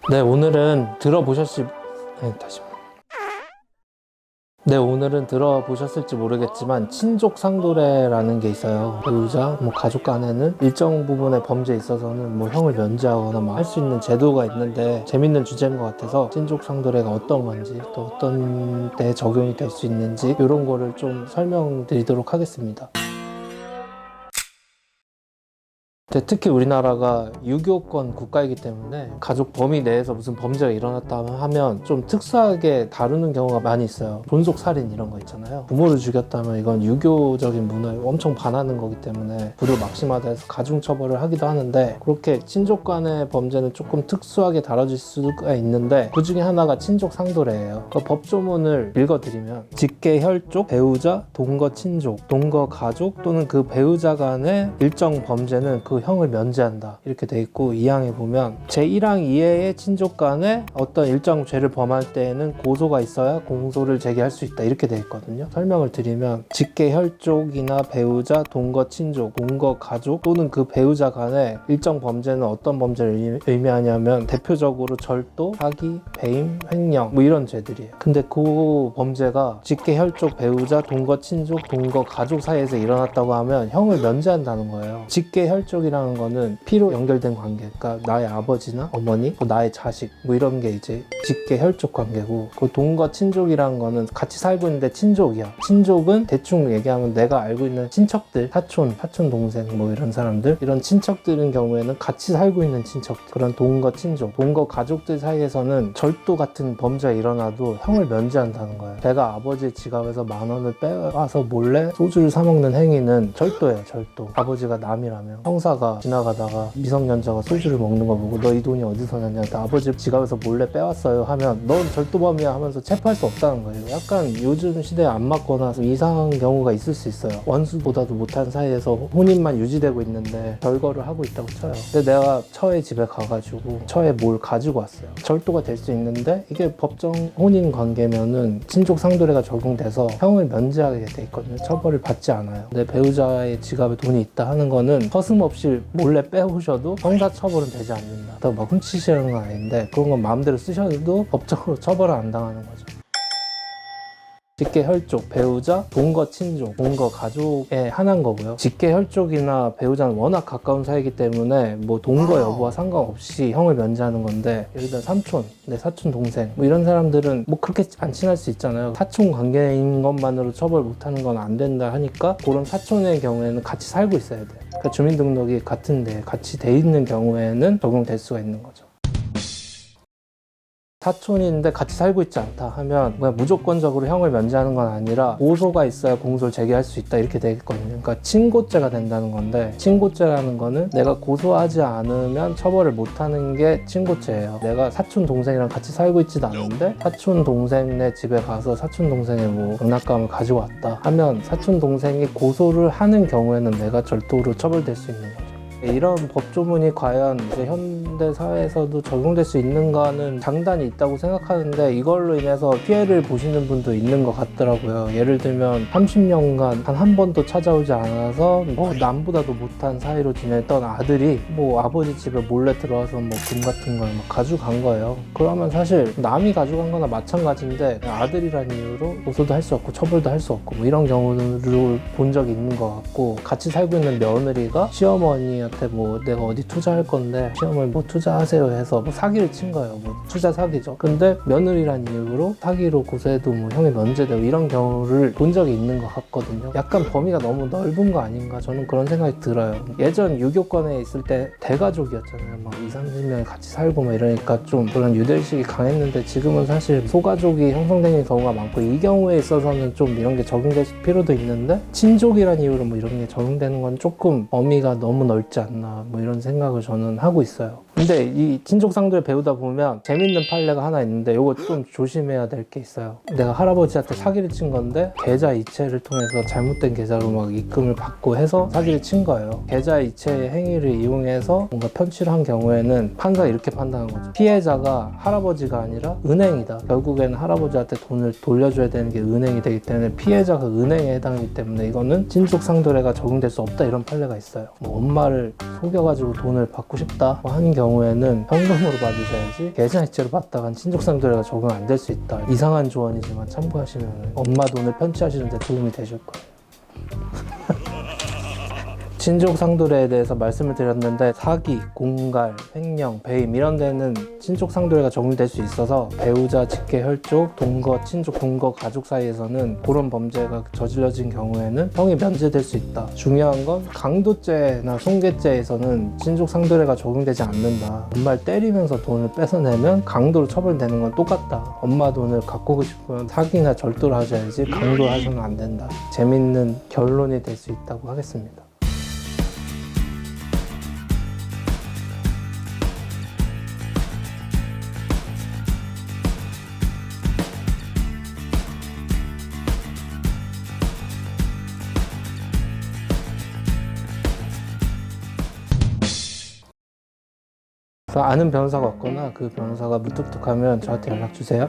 네, 오늘은 들어보셨을 모르겠지만 친족 상도례라는 게 있어요. 배우자, 가족 간에는 일정 부분의 범죄에 있어서는 형을 면제하거나 할 수 있는 제도가 있는데 재밌는 주제인 것 같아서 친족 상도례가 어떤 건지 또 어떤 때 적용이 될 수 있는지 이런 거를 좀 설명드리도록 하겠습니다. 특히 우리나라가 유교권 국가이기 때문에 가족 범위 내에서 무슨 범죄가 일어났다 하면 좀 특수하게 다루는 경우가 많이 있어요. 존속살인 이런 거 있잖아요. 부모를 죽였다면 이건 유교적인 문화에 엄청 반하는 거기 때문에 불을 막심하다 해서 가중처벌을 하기도 하는데, 그렇게 친족 간의 범죄는 조금 특수하게 다뤄질 수가 있는데 그 중에 하나가 친족 상도례예요. 그 법조문을 읽어드리면 직계 혈족, 배우자, 동거 친족, 동거 가족 또는 그 배우자 간의 일정 범죄는 그 형을 면제한다 이렇게 돼 있고, 2항에 보면 제1항 이하의 친족 간에 어떤 일정 죄를 범할 때에는 고소가 있어야 공소를 제기할 수 있다 이렇게 돼 있거든요. 설명을 드리면 직계 혈족이나 배우자, 동거 친족, 동거 가족 또는 그 배우자 간에 일정 범죄는 어떤 범죄를 의미하냐면 대표적으로 절도, 사기, 배임, 횡령 이런 죄들이에요. 근데 그 범죄가 직계 혈족, 배우자, 동거 친족, 동거 가족 사이에서 일어났다고 하면 형을 면제한다는 거예요. 직계 혈족이라는 거는 피로 연결된 관계, 그러니까 나의 아버지나 어머니, 나의 자식 이런 게 이제 직계 혈족 관계고, 그 동거 친족이라는 거는 같이 살고 있는데 친족이야. 친족은 대충 얘기하면 내가 알고 있는 친척들, 사촌 동생 이런 사람들, 이런 친척들인 경우에는 같이 살고 있는 친척들, 그런 동거 친족. 동거 가족들 사이에서는 절도 같은 범죄가 일어나도 형을 면제한다는 거예요. 제가 아버지 지갑에서 10,000원을 빼와서 몰래 소주를 사 먹는 행위는 절도예요. 절도. 아버지가 남이라면 형사가 지나가다가 미성년자가 소주를 먹는 거 보고 너 이 돈이 어디서 났냐, 나 아버지 지갑에서 몰래 빼왔어요 하면 넌 절도범이야 하면서 체포할 수 없다는 거예요. 약간 요즘 시대에 안 맞거나 이상한 경우가 있을 수 있어요. 원수보다도 못한 사이에서 혼인만 유지되고 있는데 별거를 하고 있다고 쳐요. 근데 내가 처의 집에 가가지고 처에 뭘 가지고 왔어요. 절도가 될 수 있는데 이게 법정 혼인 관계면은 친족 상도례가 적용돼서 형을 면제하게 돼 있거든요. 처벌을 받지 않아요. 내 배우자의 지갑에 돈이 있다 하는 거는 서슴없이 몰래 빼오셔도 형사처벌은 되지 않는다. 막 훔치시는 건 아닌데 그런 건 마음대로 쓰셔도 법적으로 처벌을 안 당하는 거죠. 직계 혈족, 배우자, 동거 친족, 동거 가족에 한한 거고요. 직계 혈족이나 배우자는 워낙 가까운 사이이기 때문에 동거 여부와 상관없이 형을 면제하는 건데, 예를 들어 삼촌, 내 사촌 동생 이런 사람들은 그렇게 안 친할 수 있잖아요. 사촌 관계인 것만으로 처벌 못하는 건 안 된다 하니까 그런 사촌의 경우에는 같이 살고 있어야 돼요. 그러니까 주민등록이 같은데 같이 돼 있는 경우에는 적용될 수가 있는 거죠. 사촌인데 같이 살고 있지 않다 하면 그냥 무조건적으로 형을 면제하는 건 아니라 고소가 있어야 공소를 제기할 수 있다 이렇게 되겠거든요. 그러니까 친고죄가 된다는 건데, 친고죄라는 거는 내가 고소하지 않으면 처벌을 못하는 게 친고죄예요. 내가 사촌 동생이랑 같이 살고 있지도 않은데 사촌 동생네 집에 가서 사촌 동생의 장난감을 가지고 왔다 하면 사촌 동생이 고소를 하는 경우에는 내가 절도로 처벌될 수 있는 거죠. 이런 법조문이 과연 이제 현대 사회에서도 적용될 수 있는가는 장단이 있다고 생각하는데, 이걸로 인해서 피해를 보시는 분도 있는 것 같더라고요. 예를 들면 30년간 단 한 번도 찾아오지 않아서 남보다도 못한 사이로 지냈던 아들이 아버지 집에 몰래 들어와서 금 같은 걸 가져간 거예요. 그러면 사실 남이 가져간 거나 마찬가지인데 아들이란 이유로 고소도 할 수 없고 처벌도 할 수 없고 이런 경우를 본 적이 있는 것 같고, 같이 살고 있는 며느리가 시어머니 내가 어디 투자할 건데 시험을 투자하세요 해서 사기를 친 거예요. 투자 사기죠. 근데 며느리란 이유로 사기로 고소해도 형이 면제되고 이런 경우를 본 적이 있는 것 같거든요. 약간 범위가 너무 넓은 거 아닌가, 저는 그런 생각이 들어요. 예전 유교권에 있을 때 대가족이었잖아요. 20-30명이 같이 살고 이러니까 좀 그런 유대의식이 강했는데, 지금은 사실 소가족이 형성되는 경우가 많고 이 경우에 있어서는 좀 이런 게 적용될 필요도 있는데, 친족이란 이유로 이런 게 적용되는 건 조금 범위가 너무 넓지 않나 이런 생각을 저는 하고 있어요. 근데 이 친족 상도례 배우다 보면 재밌는 판례가 하나 있는데 이거 좀 조심해야 될 게 있어요. 내가 할아버지한테 사기를 친 건데 계좌 이체를 통해서 잘못된 계좌로 입금을 받고 해서 사기를 친 거예요. 계좌 이체 행위를 이용해서 뭔가 편취를 한 경우에는 판사가 이렇게 판단한 거죠. 피해자가 할아버지가 아니라 은행이다. 결국에는 할아버지한테 돈을 돌려줘야 되는 게 은행이 되기 때문에 피해자가 은행에 해당하기 때문에 이거는 친족 상도례가 적용될 수 없다 이런 판례가 있어요. 엄마를 속여가지고 돈을 받고 싶다 하는 경우 경우에는 현금으로 받으셔야지 계좌이체로 받다간 친족 상도례가 적용 안 될 수 있다. 이상한 조언이지만 참고하시면 엄마 돈을 편취하시는 데 도움이 되실 거예요. 친족 상도례에 대해서 말씀을 드렸는데 사기, 공갈, 횡령, 배임 이런 데는 친족 상도례가 적용될 수 있어서 배우자, 직계, 혈족, 동거, 친족, 동거, 가족 사이에서는 그런 범죄가 저질러진 경우에는 형이 면제될 수 있다. 중요한 건 강도죄나 손괴죄에서는 친족 상도례가 적용되지 않는다. 엄마를 때리면서 돈을 뺏어내면 강도로 처벌되는 건 똑같다. 엄마 돈을 갖고 싶으면 사기나 절도를 하셔야지 강도를 하셔는 안 된다. 재밌는 결론이 될 수 있다고 하겠습니다. 아는 변호사가 없거나 그 변호사가 무뚝뚝하면 저한테 연락 주세요.